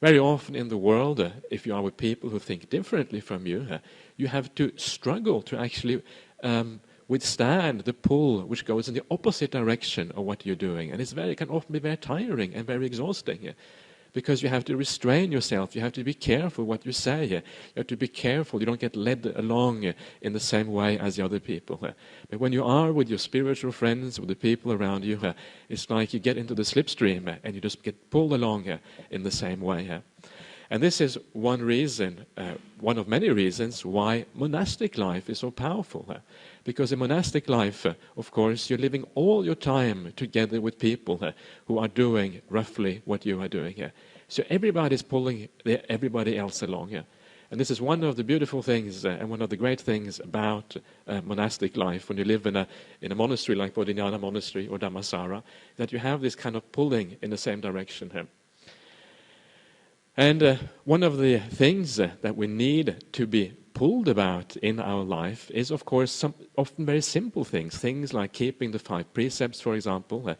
very often in the world, if you are with people who think differently from you, you have to struggle to actually withstand the pull which goes in the opposite direction of what you're doing. And it can often be very tiring and very exhausting. Because you have to restrain yourself, you have to be careful what you say, you have to be careful you don't get led along in the same way as the other people. But when you are with your spiritual friends, with the people around you, it's like you get into the slipstream and you just get pulled along in the same way. And this is one reason, one of many reasons why monastic life is so powerful. Because in monastic life, of course, you're living all your time together with people who are doing roughly what you are doing. So everybody's pulling everybody else along. And this is one of the beautiful things and one of the great things about monastic life when you live in a monastery like Bodhinyana Monastery or Dhammasara, that you have this kind of pulling in the same direction here. And one of the things that we need to be pulled about in our life is, of course, some often very simple things like keeping the 5 precepts, for example,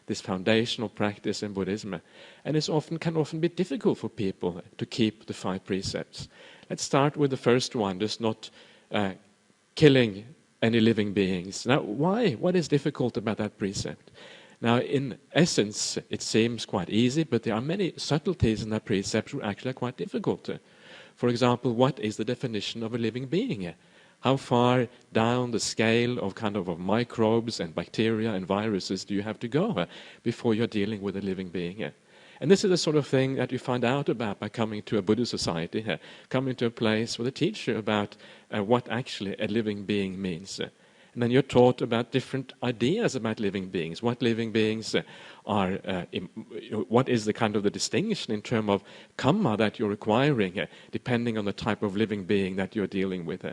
this foundational practice in Buddhism. And it can often be difficult for people to keep the 5 precepts. Let's start with the first one, just not killing any living beings. Now, why? What is difficult about that precept? Now, in essence, it seems quite easy, but there are many subtleties in that precept which actually are quite difficult. For example, what is the definition of a living being? How far down the scale of microbes and bacteria and viruses do you have to go before you're dealing with a living being? And this is the sort of thing that you find out about by coming to a Buddhist society, coming to a place where they teach you about what actually a living being means. And then you're taught about different ideas about living beings, what living beings are, what is the the distinction in terms of karma that you're requiring, depending on the type of living being that you're dealing with.